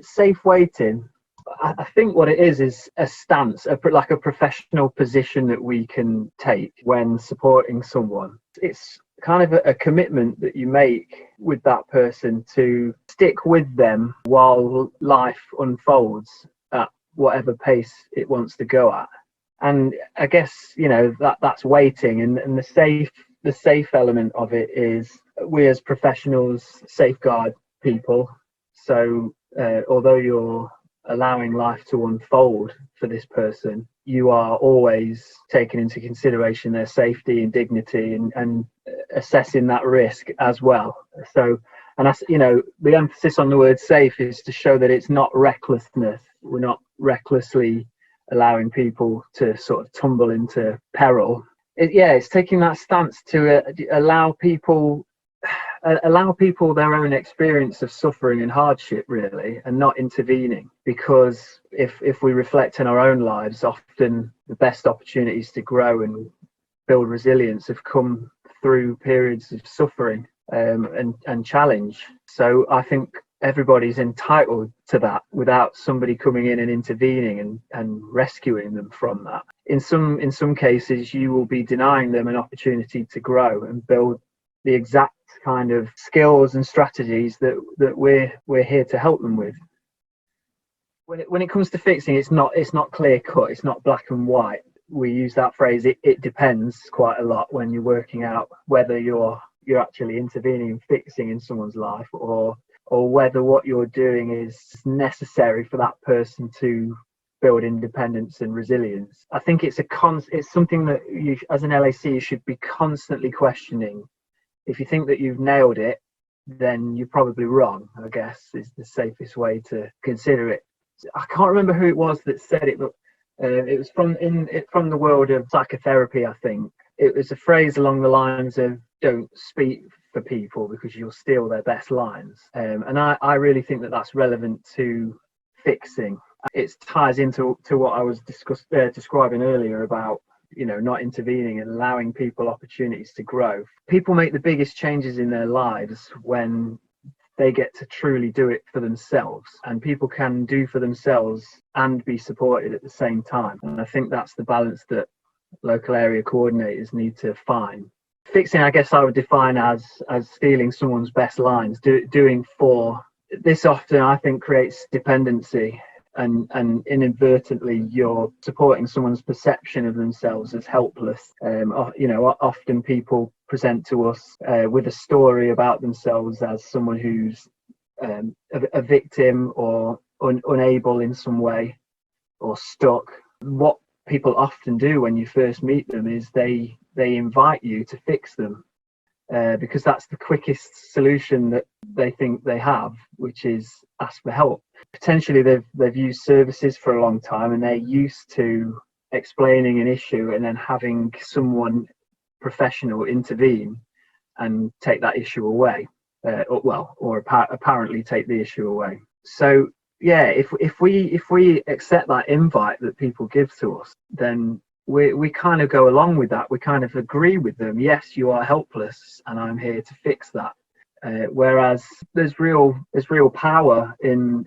Safe waiting, I think what it is a stance, like a professional position that we can take when supporting someone. It's kind of a commitment that you make with that person to stick with them while life unfolds at whatever pace it wants to go at. And I guess, that's waiting, and the safe element of it is we as professionals safeguard people. So although you're allowing life to unfold for this person, you are always taking into consideration their safety and dignity, and assessing that risk as well. So, and that's, the emphasis on the word safe is to show that it's not recklessness. We're not recklessly allowing people to sort of tumble into peril. It's taking that stance to allow people their own experience of suffering and hardship, really, and not intervening. Because if we reflect on our own lives, often the best opportunities to grow and build resilience have come through periods of suffering and challenge. So I think everybody's entitled to that without somebody coming in and intervening and rescuing them from that. In some cases, you will be denying them an opportunity to grow and build the exact kind of skills and strategies that we're here to help them with. When it comes to fixing, it's not clear cut. It's not black and white. We use that phrase. It depends quite a lot when you're working out whether you're actually intervening and fixing in someone's life, or whether what you're doing is necessary for that person to build independence and resilience. I think it's something that you, as an LAC, you should be constantly questioning. If you think that you've nailed it, then you're probably wrong, I guess, is the safest way to consider it. I can't remember who it was that said it, but it was from the world of psychotherapy, I think. It was a phrase along the lines of, don't speak for people because you'll steal their best lines. And I really think that that's relevant to fixing. It ties into what I was describing earlier about, not intervening and allowing people opportunities to grow. People make the biggest changes in their lives when they get to truly do it for themselves, and people can do for themselves and be supported at the same time. And I think that's the balance that local area coordinators need to find. Fixing, I guess I would define as stealing someone's best lines, doing for. This often, I think, creates dependency, and inadvertently you're supporting someone's perception of themselves as helpless. Often people present to us with a story about themselves as someone who's a victim or unable in some way or stuck. What people often do when you first meet them is they invite you to fix them, because that's the quickest solution that they think they have, which is ask for help. Potentially they've used services for a long time and they're used to explaining an issue and then having someone professional intervene and take that issue away, or apparently take the issue away. So if we accept that invite that people give to us, then we kind of go along with that. We kind of agree with them. Yes, you are helpless and I'm here to fix that. Whereas there's real power in,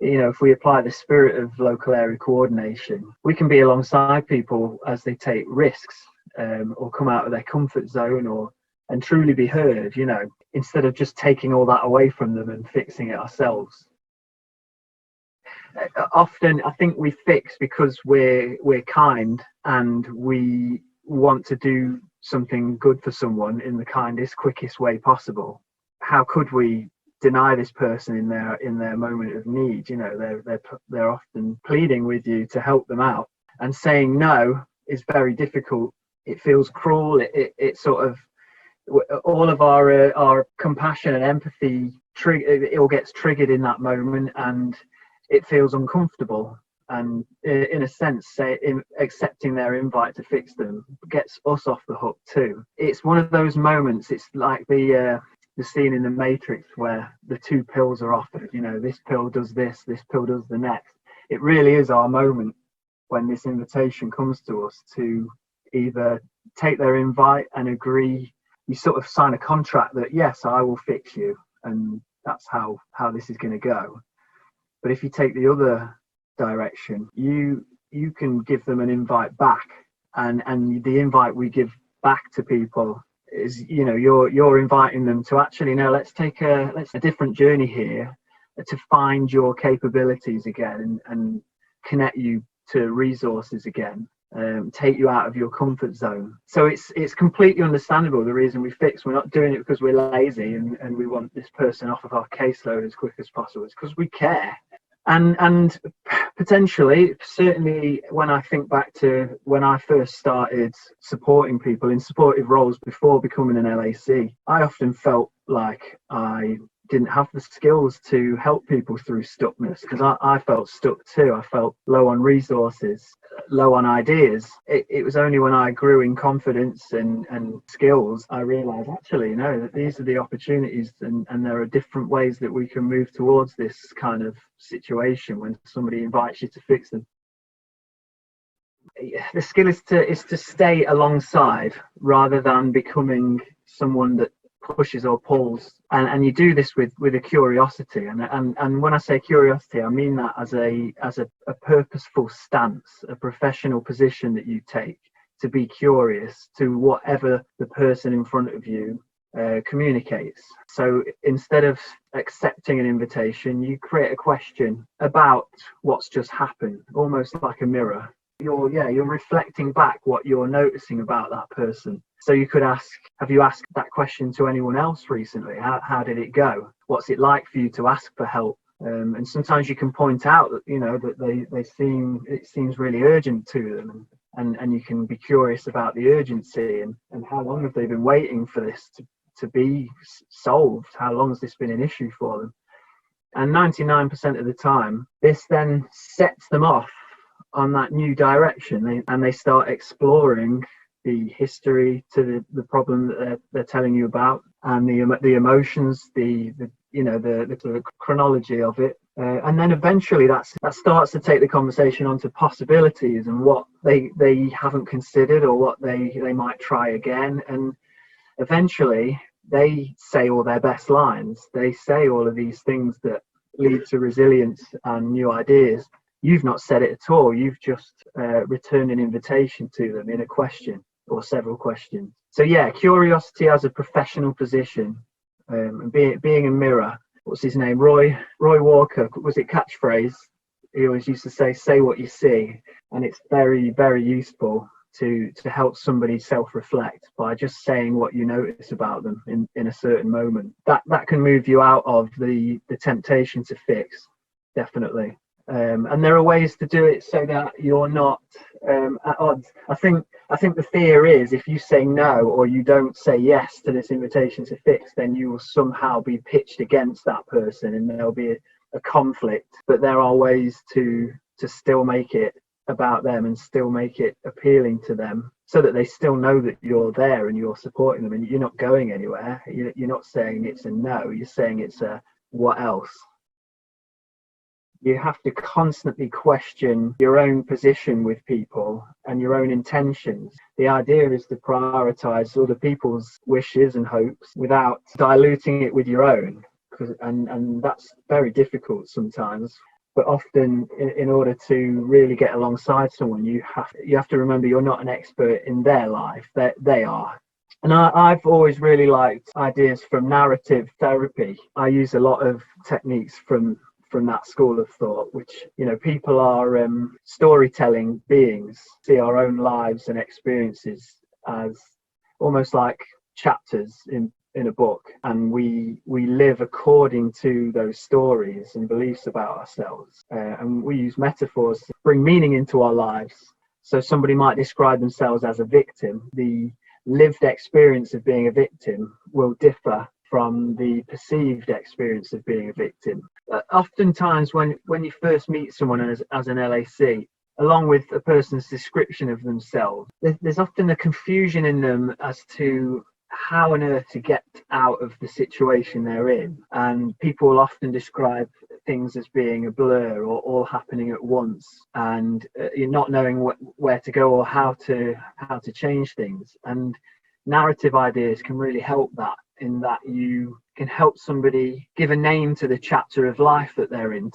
if we apply the spirit of local area coordination, we can be alongside people as they take risks, or come out of their comfort zone, and truly be heard, instead of just taking all that away from them and fixing it ourselves. Often I think we fix because we're kind and we want to do something good for someone in the kindest, quickest way possible. How could we deny this person in their moment of need? They're often pleading with you to help them out, and saying no is very difficult. It feels cruel. It sort of, all of our compassion and empathy, it all gets triggered in that moment, and it feels uncomfortable. And in a sense, accepting their invite to fix them gets us off the hook too. It's one of those moments. It's like the scene in The Matrix where the two pills are offered. This pill does this pill does the next. It really is our moment when this invitation comes to us to either take their invite and agree. You sort of sign a contract that, yes, I will fix you, and that's how this is going to go. But if you take the other direction, you can give them an invite back, and the invite we give back to people is, you know, you're inviting them to actually, no, let's take a different journey here, to find your capabilities again, and connect you to resources again, take you out of your comfort zone. So it's completely understandable the reason we fix. We're not doing it because we're lazy and we want this person off of our caseload as quick as possible. It's because we care. And potentially, certainly when I think back to when I first started supporting people in supportive roles before becoming an LAC, I often felt like I didn't have the skills to help people through stuckness, because I felt stuck too. I felt low on resources, low on ideas. It was only when I grew in confidence and skills, I realized actually, no, that these are the opportunities, and there are different ways that we can move towards this kind of situation when somebody invites you to fix them. The skill is to stay alongside rather than becoming someone that pushes or pulls, and you do this with a curiosity, and when I say curiosity, I mean that as a purposeful stance, a professional position that you take to be curious to whatever the person in front of you communicates. So instead of accepting an invitation, you create a question about what's just happened, almost like a mirror. You're reflecting back what you're noticing about that person. So you could ask, have you asked that question to anyone else recently? How did it go? What's it like for you to ask for help? And sometimes you can point out that, you know, that it seems really urgent to them, and you can be curious about the urgency, and how long have they been waiting for this to be solved? How long has this been an issue for them? And 99% of the time, this then sets them off on that new direction, and they start exploring the history to the problem that they're telling you about, and the emotions, the sort of chronology of it, and then eventually that starts to take the conversation onto possibilities and what they haven't considered, or what they might try again. And eventually they say all their best lines. They say all of these things that lead to resilience and new ideas. You've not said it at all. You've just returned an invitation to them in a question or several questions. So yeah, curiosity as a professional position, and being a mirror. What's his name? Roy Walker, was it catchphrase? He always used to say what you see, and it's very, very useful to help somebody self-reflect by just saying what you notice about them in a certain moment. That can move you out of the temptation to fix, definitely. And there are ways to do it so that you're not at odds. I think the fear is, if you say no, or you don't say yes to this invitation to fix, then you will somehow be pitched against that person, and there'll be a conflict. But there are ways to still make it about them, and still make it appealing to them, so that they still know that you're there and you're supporting them, and you're not going anywhere. You're not saying it's a no, you're saying it's a what else. You have to constantly question your own position with people and your own intentions. The idea is to prioritize other people's wishes and hopes without diluting it with your own, and that's very difficult sometimes. But often, in order to really get alongside someone, you have to remember you're not an expert in their life. They are. And I've always really liked ideas from narrative therapy. I use a lot of techniques from that school of thought, which, you know, people are storytelling beings, see our own lives and experiences as almost like chapters in a book, and we live according to those stories and beliefs about ourselves, and we use metaphors to bring meaning into our lives. So somebody might describe themselves as a victim. The lived experience of being a victim will differ from the perceived experience of being a victim. Oftentimes when you first meet someone as an LAC, along with a person's description of themselves, there's often a confusion in them as to how on earth to get out of the situation they're in. And people will often describe things as being a blur, or all happening at once, and you're not knowing where to go or how to change things. And narrative ideas can really help that. in that you can help somebody give a name to the chapter of life that they're in.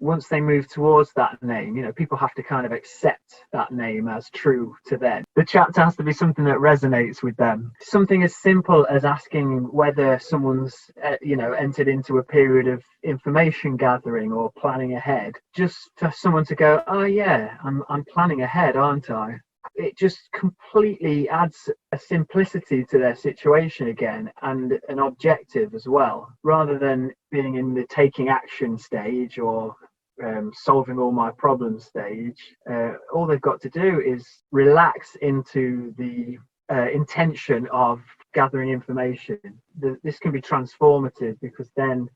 Once they move towards that name, people have to kind of accept that name as true to them. The chapter has to be something that resonates with them. Something as simple as asking whether someone's, entered into a period of information gathering or planning ahead. Just for someone to go, oh yeah, I'm planning ahead, aren't I? It just completely adds a simplicity to their situation again, and an objective as well, rather than being in the taking action stage or solving all my problems stage. All they've got to do is relax into the intention of gathering information. This can be transformative, because then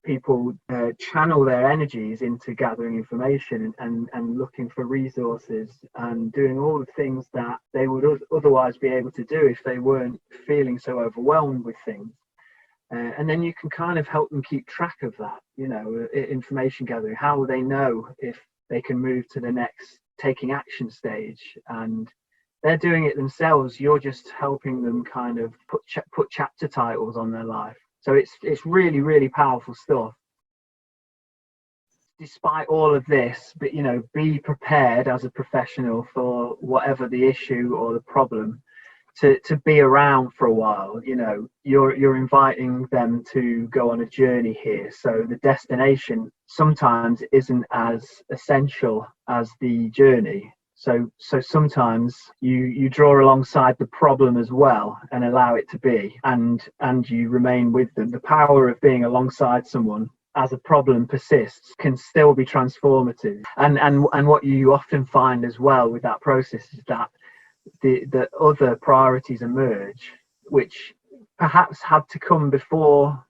people channel their energies into gathering information and looking for resources and doing all the things that they would otherwise be able to do if they weren't feeling so overwhelmed with things. And then you can kind of help them keep track of that, information gathering. How will they know if they can move to the next taking action stage? And they're doing it themselves. You're just helping them kind of put chapter titles on their life. So it's really, really powerful stuff. Despite all of this, but be prepared as a professional for whatever the issue or the problem, to be around for a while. You're inviting them to go on a journey here, so the destination sometimes isn't as essential as the journey. So sometimes you draw alongside the problem as well and allow it to be, and you remain with them. The power of being alongside someone as a problem persists can still be transformative. And what you often find as well with that process is that the other priorities emerge, which perhaps had to come before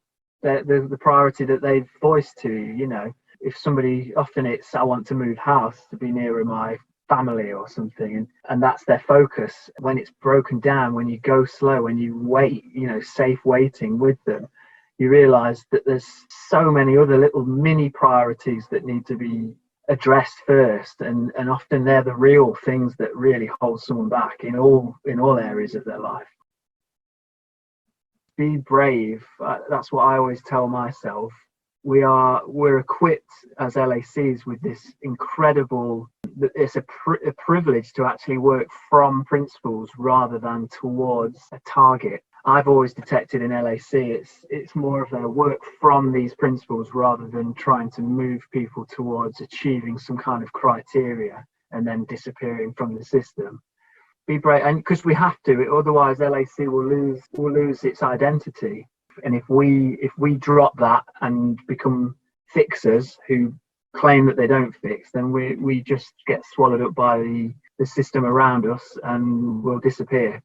the priority that they've voiced to you. If somebody, often it's, I want to move house to be nearer my family or something, and that's their focus. When it's broken down, when you go slow, when you wait, safe waiting with them, you realize that there's so many other little mini priorities that need to be addressed first, and often they're the real things that really hold someone back in all areas of their life. Be brave. That's what I always tell myself. We're equipped as LACs with this incredible, it's a privilege to actually work from principles rather than towards a target. I've always detected in LAC it's more of a work from these principles rather than trying to move people towards achieving some kind of criteria and then disappearing from the system. Be brave, and because we have to, otherwise LAC will lose its identity. And if we drop that and become fixers who claim that they don't fix, then we just get swallowed up by the system around us and will disappear.